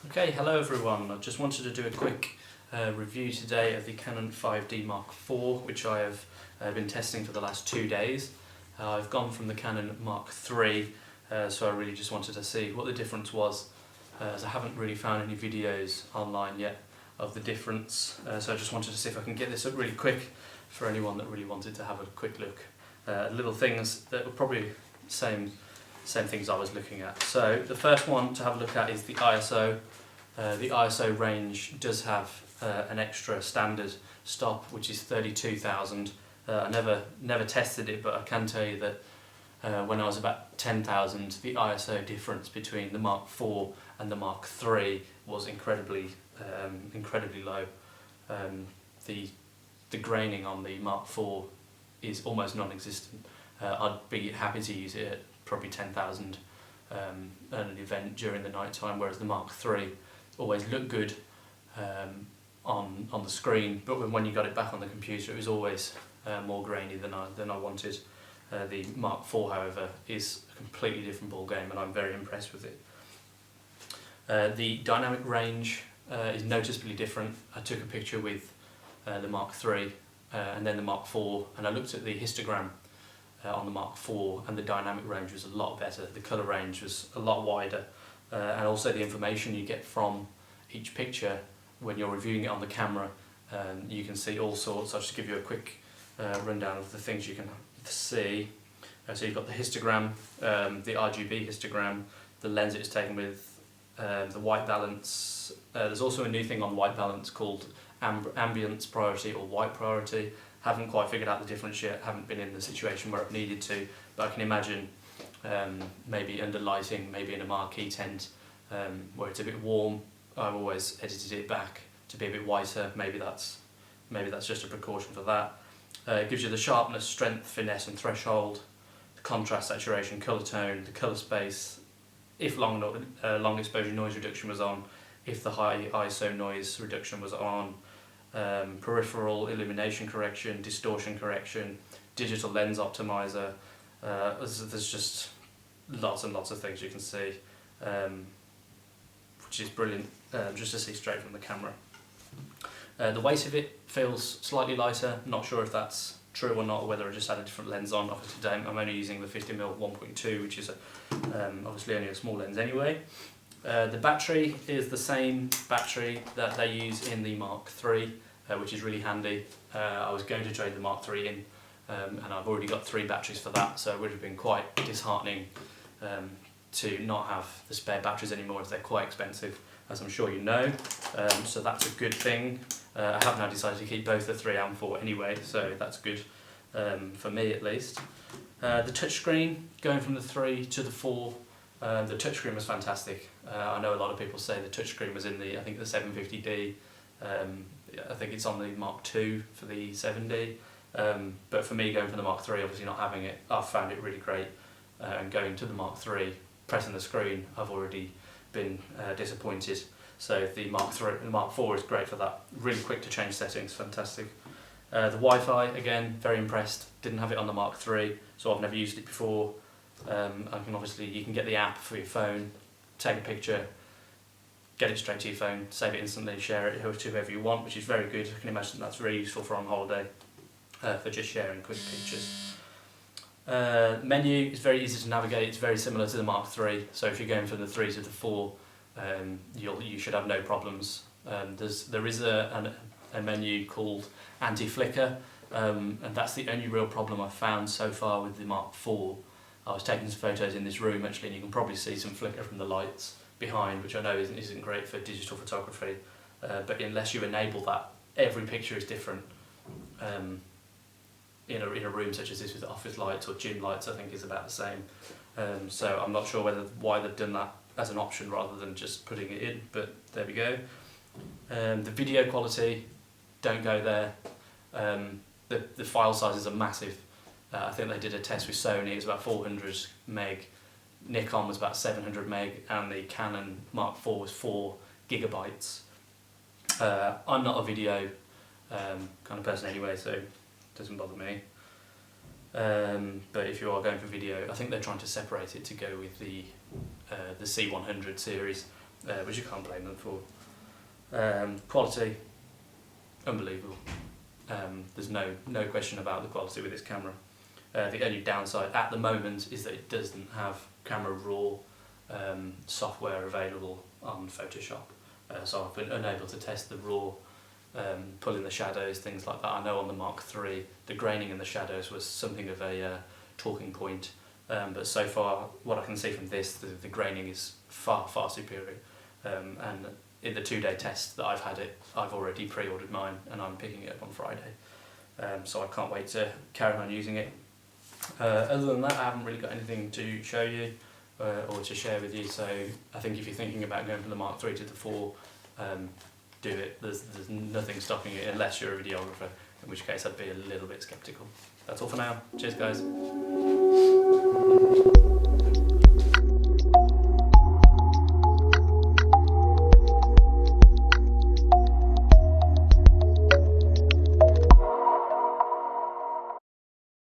Okay, hello everyone. I just wanted to do a quick review today of the Canon 5D Mark IV, which I have been testing for the last 2 days. I've gone from the Canon Mark III, so I really just wanted to see what the difference was, as I haven't really found any videos online yet of the difference. So I just wanted to see if I can get this up really quick for anyone that really wanted to have a quick look at little things that were probably same things I was looking at. So the first one to have a look at is the ISO. The ISO range does have an extra standard stop, which is 32,000. I never tested it, but I can tell you that when I was about 10,000, the ISO difference between the Mark IV and the Mark III was incredibly low. The graining on the Mark IV is almost non-existent. I'd be happy to use it at probably 10,000 at an event during the night time, whereas the Mark III always looked good on the screen, but when you got it back on the computer, it was always more grainy than I wanted. The Mark IV, however, is a completely different ball game, and I'm very impressed with it. The dynamic range is noticeably different. I took a picture with the Mark III and then the Mark IV, and I looked at the histogram on the Mark IV, and the dynamic range was a lot better. The colour range was a lot wider, and also the information you get from each picture when you're reviewing it on the camera, you can see all sorts. I'll just give you a quick rundown of the things you can see. So you've got the histogram, the RGB histogram, the lens it's taken with, the white balance. There's also a new thing on white balance called ambience priority or white priority. Haven't quite figured out the difference yet, haven't been in the situation where I've needed to, but I can imagine maybe under lighting, maybe in a marquee tent where it's a bit warm, I've always edited it back to be a bit whiter. Maybe that's just a precaution for that. It gives you the sharpness, strength, finesse and threshold, the contrast, saturation, colour tone, the colour space, if long exposure noise reduction was on, if the high ISO noise reduction was on, peripheral illumination correction, distortion correction, digital lens optimizer. There's just lots and lots of things you can see, which is brilliant just to see straight from the camera. The weight of it feels slightly lighter. Not sure if that's true or not, or whether I just had a different lens on. Obviously today I'm only using the 50mm 1.2, which is obviously only a small lens anyway. The battery is the same battery that they use in the Mark III, which is really handy. I was going to trade the Mark III in, and I've already got 3 batteries for that, so it would have been quite disheartening to not have the spare batteries anymore, as they're quite expensive, as I'm sure you know. So that's a good thing. I have now decided to keep both the 3 and 4 anyway, so that's good for me at least. The touchscreen, going from the 3 to the 4, the touchscreen was fantastic. I know a lot of people say the touchscreen was in the, I think the 750D, I think it's on the Mark II for the 7D, but for me, going from the Mark III, obviously not having it, I've found it really great, and going to the Mark III, pressing the screen, I've already been disappointed. So the Mark IV is great for that, really quick to change settings, fantastic. The Wi-Fi, again, very impressed. Didn't have it on the Mark III, so I've never used it before. You can get the app for your phone, take a picture, get it straight to your phone, save it instantly, share it to whoever you want, which is very good. I can imagine that's very useful for on holiday, for just sharing quick pictures. Menu is very easy to navigate. It's very similar to the Mark III, so if you're going from the 3 to the 4, you should have no problems. There is a menu called anti-flicker, and that's the only real problem I've found so far with the Mark IV. I was taking some photos in this room actually, and you can probably see some flicker from the lights behind, which I know isn't great for digital photography, but unless you enable that, every picture is different. In a room such as this with office lights or gym lights, I think is about the same. So I'm not sure why they've done that as an option rather than just putting it in, but there we go. The video quality, don't go there. The file sizes are massive. I think they did a test with Sony, it was about 400 meg, Nikon was about 700 meg, and the Canon Mark IV was 4 gigabytes. I'm not a video kind of person anyway, so it doesn't bother me. But if you are going for video, I think they're trying to separate it to go with the C100 series, which you can't blame them for. Quality, unbelievable. There's no question about the quality with this camera. The only downside at the moment is that it doesn't have Camera Raw software available on Photoshop. So I've been unable to test the raw, pulling the shadows, things like that. I know on the Mark III, the graining in the shadows was something of a talking point. But so far, what I can see from this, the graining is far superior. And in the 2-day test that I've had it, I've already pre-ordered mine and I'm picking it up on Friday. So I can't wait to carry on using it. Other than that, I haven't really got anything to show you or to share with you. So I think if you're thinking about going from the Mark III to the 4, do it. There's nothing stopping it unless you're a videographer, in which case I'd be a little bit sceptical. That's all for now. Cheers, guys.